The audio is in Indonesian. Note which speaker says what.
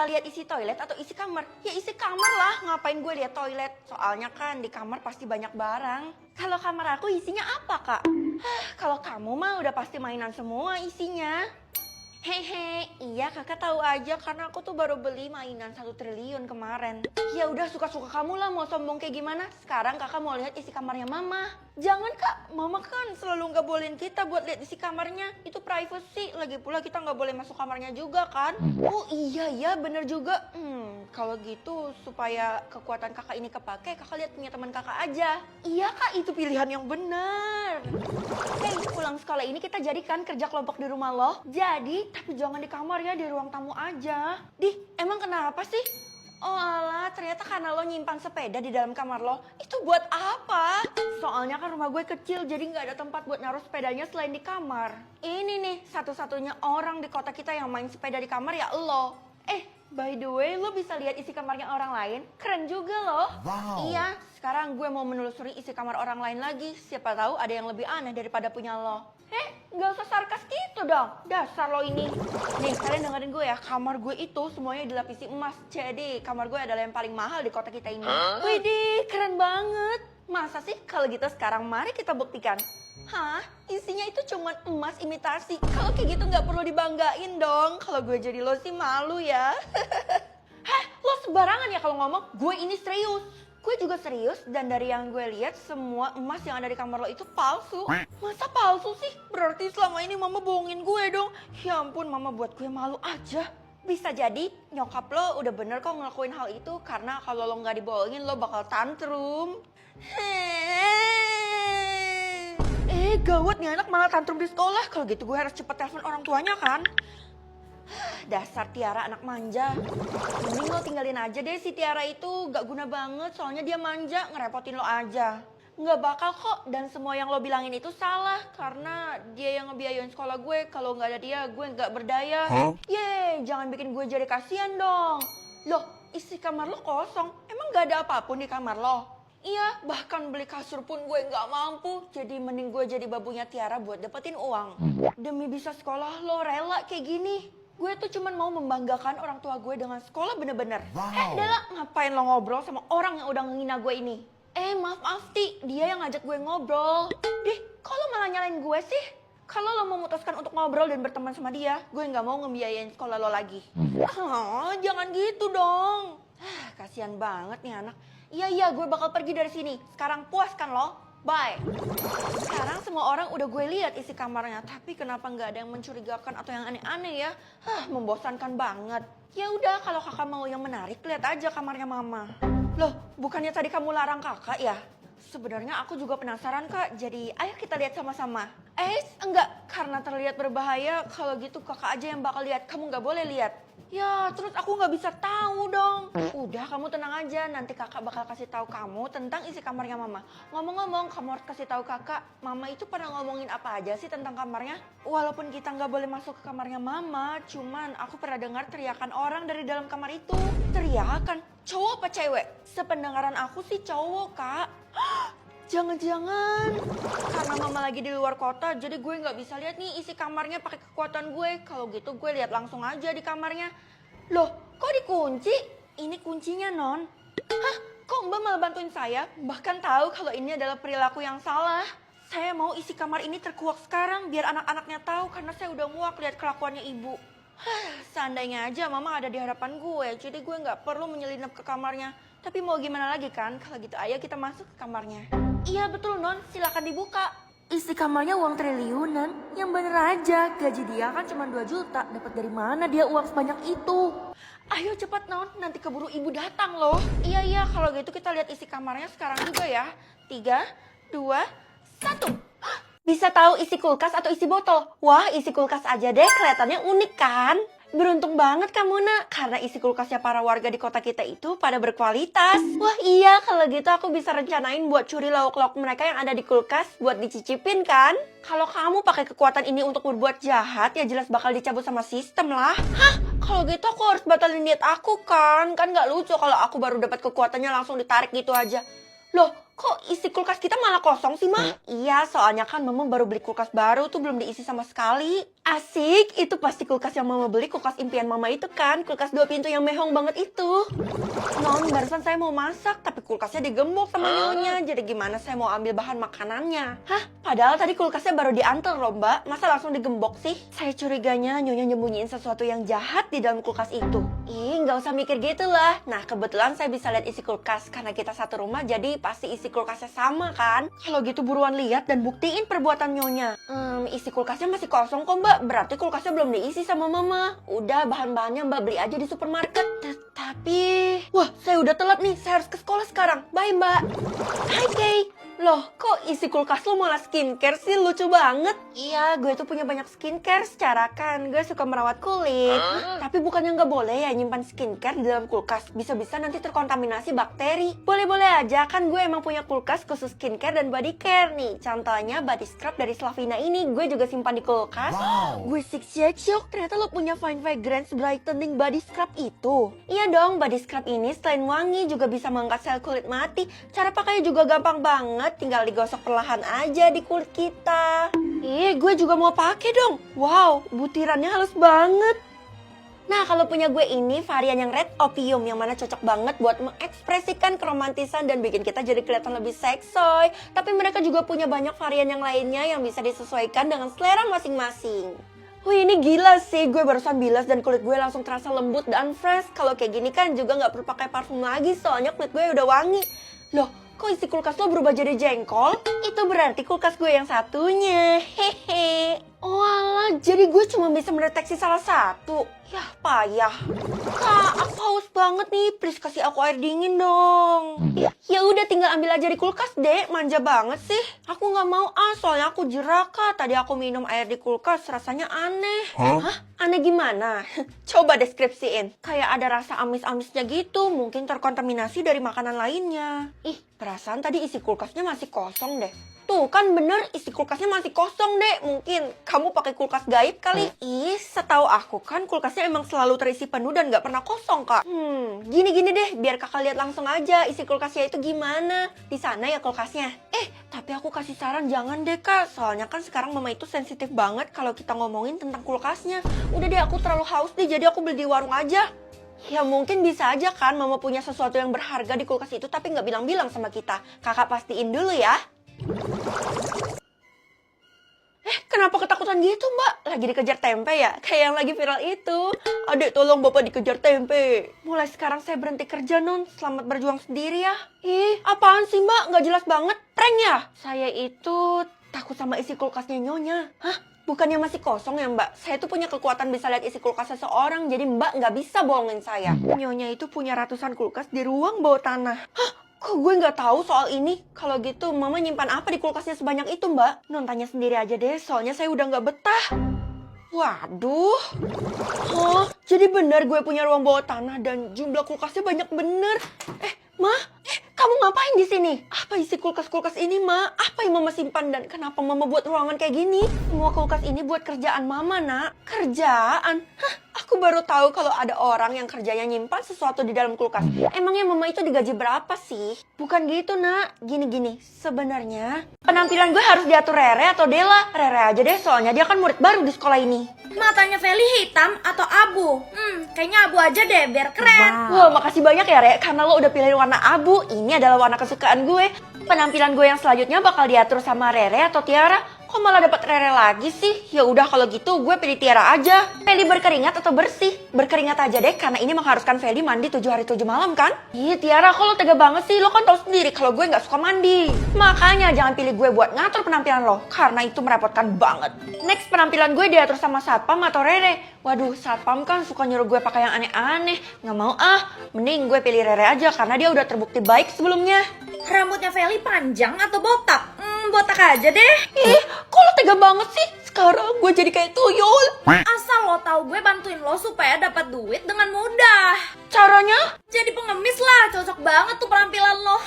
Speaker 1: bisa lihat isi toilet atau isi kamar? Ya isi kamar lah, ngapain gue lihat toilet? Soalnya kan di kamar pasti banyak barang. Kalau kamar aku isinya apa, Kak? Kalau kamu mah udah pasti mainan semua isinya. Hehe, iya kakak tahu aja karena aku tuh baru beli mainan 1 triliun kemarin. Ya udah suka-suka kamu lah mau sombong kayak gimana. Sekarang kakak mau lihat isi kamarnya mama. Jangan kak, mama kan selalu nggak bolehin kita buat lihat isi kamarnya. Itu privacy, lagi pula kita nggak boleh masuk kamarnya juga kan. Oh iya ya bener juga. Kalau gitu supaya kekuatan kakak ini kepake, kakak lihat punya teman kakak aja. Iya kak, itu pilihan yang bener. Hey, pulang sekolah ini kita jadikan kerja kelompok di rumah lo. Jadi, tapi jangan di kamar ya, di ruang tamu aja. Dih, emang kenapa sih? Oh alah, ternyata karena lo nyimpan sepeda di dalam kamar lo. Itu buat apa? Soalnya kan rumah gue kecil, jadi nggak ada tempat buat naruh sepedanya selain di kamar. Ini nih, satu-satunya orang di kota kita yang main sepeda di kamar ya lo. By the way, lo bisa lihat isi kamarnya orang lain? Keren juga loh.
Speaker 2: Wow.
Speaker 1: Iya, sekarang gue mau menelusuri isi kamar orang lain lagi. Siapa tahu ada yang lebih aneh daripada punya lo. Gak usah sarkas gitu dong. Dasar lo ini. Nih, kalian dengerin gue ya. Kamar gue itu semuanya dilapisi emas. Jadi, kamar gue adalah yang paling mahal di kota kita ini. Widih, keren banget. Masa sih? Kalau gitu sekarang mari kita buktikan. Hah? Isinya itu cuma emas imitasi. Kalau kayak gitu nggak perlu dibanggain dong. Kalau gue jadi lo sih malu ya. Hah? Lo sembarangan ya kalau ngomong. Gue ini serius. Gue juga serius dan dari yang gue lihat semua emas yang ada di kamar lo itu palsu. Masa palsu sih? Berarti selama ini mama bohongin gue dong. Ya ampun, mama buat gue malu aja. Bisa jadi nyokap lo udah bener kok ngelakuin hal itu karena kalau lo nggak dibohongin lo bakal tantrum. Gawat nih anak malah tantrum di sekolah. Kalau gitu gue harus cepet telepon orang tuanya kan. Dasar Tiara anak manja. Mending lo tinggalin aja deh si Tiara itu. Gak guna banget soalnya dia manja, ngerepotin lo aja. Gak bakal kok dan semua yang lo bilangin itu salah. Karena dia yang ngebiayain sekolah gue. Kalau gak ada dia gue gak berdaya. Yeay, jangan bikin gue jadi kasihan dong. Loh, isi kamar lo kosong. Emang gak ada apapun di kamar lo? Iya, bahkan beli kasur pun gue gak mampu. Jadi mending gue jadi babunya Tiara buat dapetin uang. Demi bisa sekolah lo rela kayak gini. Gue tuh cuman mau membanggakan orang tua gue dengan sekolah bener-bener.
Speaker 2: Wow.
Speaker 1: Dela, ngapain lo ngobrol sama orang yang udah ngehina gue ini? Maaf Ti, dia yang ngajak gue ngobrol. Dih, kok lo malah nyalain gue sih? Kalau lo memutuskan untuk ngobrol dan berteman sama dia, gue gak mau ngebiayain sekolah lo lagi. Jangan gitu dong. Kasian banget nih anak. Iya, gue bakal pergi dari sini. Sekarang puas kan lo? Bye. Sekarang semua orang udah gue lihat isi kamarnya. Tapi kenapa nggak ada yang mencurigakan atau yang aneh-aneh ya? Membosankan banget. Ya udah, kalau kakak mau yang menarik, lihat aja kamarnya mama. Loh, bukannya tadi kamu larang kakak ya? Sebenarnya aku juga penasaran kak. Jadi ayo kita lihat sama-sama. Enggak. Karena terlihat berbahaya. Kalau gitu kakak aja yang bakal lihat. Kamu nggak boleh lihat. Ya, terus aku nggak bisa tahu dong. Udah, kamu tenang aja. Nanti kakak bakal kasih tahu kamu tentang isi kamarnya mama. Ngomong-ngomong, kamu harus kasih tahu kakak. Mama itu pernah ngomongin apa aja sih tentang kamarnya? Walaupun kita nggak boleh masuk ke kamarnya mama, cuman aku pernah dengar teriakan orang dari dalam kamar itu. Teriakan? Cowok apa cewek? Sependengaran aku sih cowok, kak. Jangan-jangan karena mama lagi di luar kota, jadi gue nggak bisa lihat nih isi kamarnya pakai kekuatan gue. Kalau gitu gue lihat langsung aja di kamarnya. Loh, kok dikunci? Ini kuncinya, Non. Hah? Kok Mbak malah bantuin saya? Bahkan tahu kalau ini adalah perilaku yang salah. Saya mau isi kamar ini terkuak sekarang biar anak-anaknya tahu karena saya udah muak lihat kelakuannya ibu. Seandainya aja mama ada di hadapan gue, jadi gue nggak perlu menyelinap ke kamarnya. Tapi mau gimana lagi kan? Kalau gitu ayo kita masuk ke kamarnya. Iya betul Non, silakan dibuka. Isi kamarnya uang triliunan. Yang bener aja, gaji dia kan cuma 2 juta. Dapat dari mana dia uang sebanyak itu? Ayo cepat Non, nanti keburu ibu datang loh. Iya, kalau gitu kita lihat isi kamarnya sekarang juga ya. 3, 2, 1. Bisa tahu isi kulkas atau isi botol? Wah, isi kulkas aja deh, kelihatannya unik kan? Beruntung banget kamu nak, karena isi kulkasnya para warga di kota kita itu pada berkualitas. Wah iya, kalau gitu aku bisa rencanain buat curi lauk-lauk mereka yang ada di kulkas buat dicicipin kan? Kalau kamu pakai kekuatan ini untuk berbuat jahat, ya jelas bakal dicabut sama sistem lah. Hah? Kalau gitu aku harus batalin niat aku kan? Kan gak lucu kalau aku baru dapat kekuatannya langsung ditarik gitu aja. Loh, kok isi kulkas kita malah kosong sih, Ma? Iya, soalnya kan Mama baru beli kulkas baru tuh belum diisi sama sekali. Asik, itu pasti kulkas yang Mama beli, kulkas impian Mama itu kan, kulkas 2 pintu yang mehong banget itu. Non, barusan saya mau masak, tapi kulkasnya digembok sama Nyonya, jadi gimana saya mau ambil bahan makanannya? Hah? Padahal tadi kulkasnya baru diantar loh, Mbak, masa langsung digembok sih? Saya curiganya Nyonya nyembunyiin sesuatu yang jahat di dalam kulkas itu. Ih, nggak usah mikir gitu lah. Nah, kebetulan saya bisa lihat isi kulkas, karena kita satu rumah jadi pasti isi kulkasnya sama kan? Kalau gitu buruan lihat dan buktiin perbuatan Nyonya. Isi kulkasnya masih kosong kok, Mbak. Berarti kulkasnya belum diisi sama Mama. Udah, bahan-bahannya Mbak beli aja di supermarket. Tapi... Wah, saya udah telat nih. Saya harus ke sekolah sekarang. Bye, Mbak. Hai, Kay. Loh, kok isi kulkas lo malah skincare sih? Lucu banget. Iya, gue tuh punya banyak skincare secara kan. Gue suka merawat kulit. Tapi bukannya nggak boleh ya nyimpan skincare di dalam kulkas. Bisa-bisa nanti terkontaminasi bakteri. Boleh-boleh aja, kan gue emang punya kulkas khusus skincare dan body care nih. Contohnya body scrub dari Slavina ini. Gue juga simpan di kulkas. Wow. Gue shock. Ternyata lo punya Fine Fragrance Brightening Body Scrub itu. Iya dong, body scrub ini selain wangi juga bisa mengangkat sel kulit mati. Cara pakainya juga gampang banget. Tinggal digosok perlahan aja di kulit kita. Gue juga mau pakai dong. Wow, butirannya halus banget. Nah, kalau punya gue ini varian yang Red Opium yang mana cocok banget buat mengekspresikan keromantisan dan bikin kita jadi kelihatan lebih seksoy. Tapi mereka juga punya banyak varian yang lainnya yang bisa disesuaikan dengan selera masing-masing. Wih, ini gila sih, gue barusan bilas dan kulit gue langsung terasa lembut dan fresh. Kalau kayak gini kan juga nggak perlu pakai parfum lagi, soalnya kulit gue udah wangi. Loh, kok isi kulkas lo berubah jadi jengkol? Itu berarti kulkas gue yang satunya. Hehe. Oh alah, jadi gue cuma bisa mendeteksi salah satu. Yah, payah. Kak, aku haus banget nih. Please kasih aku air dingin dong. Ya udah, tinggal ambil aja di kulkas, Dek. Manja banget sih. Aku nggak mau soalnya aku jeraka. Tadi aku minum air di kulkas, rasanya aneh. Hah? Aneh gimana? Coba deskripsiin. Kayak ada rasa amis-amisnya gitu. Mungkin terkontaminasi dari makanan lainnya. Ih, perasaan tadi isi kulkasnya masih kosong deh. Tuh kan bener, isi kulkasnya masih kosong deh. Mungkin kamu pakai kulkas gaib kali. Ih, setahu aku kan kulkasnya emang selalu terisi penuh dan gak pernah kosong, Kak. Gini-gini deh, biar kakak lihat langsung aja isi kulkasnya itu gimana. Di sana ya kulkasnya. Tapi aku kasih saran jangan deh, Kak. Soalnya kan sekarang Mama itu sensitif banget kalau kita ngomongin tentang kulkasnya. Udah deh, aku terlalu haus deh, jadi aku beli di warung aja. Ya mungkin bisa aja kan Mama punya sesuatu yang berharga di kulkas itu tapi nggak bilang-bilang sama kita. Kakak pastiin dulu ya. Kenapa ketakutan gitu, Mbak? Lagi dikejar tempe ya? Kayak yang lagi viral itu. Adek, tolong Bapak dikejar tempe. Mulai sekarang saya berhenti kerja, Non. Selamat berjuang sendiri ya. Ih, apaan sih, Mbak? Nggak jelas banget. Prank ya? Saya itu takut sama isi kulkasnya Nyonya. Hah? Bukannya masih kosong ya, Mbak? Saya tuh punya kekuatan bisa lihat isi kulkas seseorang, jadi Mbak nggak bisa bohongin saya. Nyonya itu punya ratusan kulkas di ruang bawah tanah. Hah? Kok gue nggak tahu soal ini? Kalau gitu, Mama nyimpan apa di kulkasnya sebanyak itu, Mbak? Non tanya sendiri aja deh, soalnya saya udah nggak betah. Waduh. Oh, jadi benar gue punya ruang bawah tanah dan jumlah kulkasnya banyak bener. Ma? Kamu ngapain di sini? Apa isi kulkas-kulkas ini, Ma? Apa yang Mama simpan dan kenapa Mama buat ruangan kayak gini? Semua kulkas ini buat kerjaan Mama, Nak. Kerjaan? Hah? Aku baru tahu kalau ada orang yang kerjanya nyimpan sesuatu di dalam kulkas. Emangnya Mama itu digaji berapa sih? Bukan gitu, Nak. Gini-gini, sebenarnya penampilan gue harus diatur Rere atau Dela? Rere aja deh, soalnya dia kan murid baru di sekolah ini.
Speaker 2: Matanya Feli hitam atau abu? Kayaknya abu aja deh, biar keren.
Speaker 1: Wah, makasih banyak ya, Re. Karena lo udah pilih warna abu. Ini adalah warna kesukaan gue. Penampilan gue yang selanjutnya bakal diatur sama Rere atau Tiara. Kok malah dapat Rere lagi sih? Ya udah kalau gitu gue pilih Tiara aja. Feli berkeringat atau bersih? Berkeringat aja deh, karena ini mengharuskan Feli mandi 7 hari 7 malam kan? Ih, Tiara, kok lo tega banget sih? Lo kan tahu sendiri kalau gue nggak suka mandi. Makanya jangan pilih gue buat ngatur penampilan lo, karena itu merepotkan banget. Next, penampilan gue diatur sama Satpam atau Rere. Waduh, Satpam kan suka nyuruh gue pakai yang aneh-aneh. Nggak mau mending gue pilih Rere aja karena dia udah terbukti baik sebelumnya.
Speaker 2: Rambutnya Feli panjang atau botak? Botak aja deh.
Speaker 1: Ih, kok lo tega banget sih? Sekarang gue jadi kayak tuyul.
Speaker 2: Asal lo tahu gue bantuin lo supaya dapat duit dengan mudah.
Speaker 1: Caranya?
Speaker 2: Jadi pengemis lah, cocok banget tuh penampilan lo.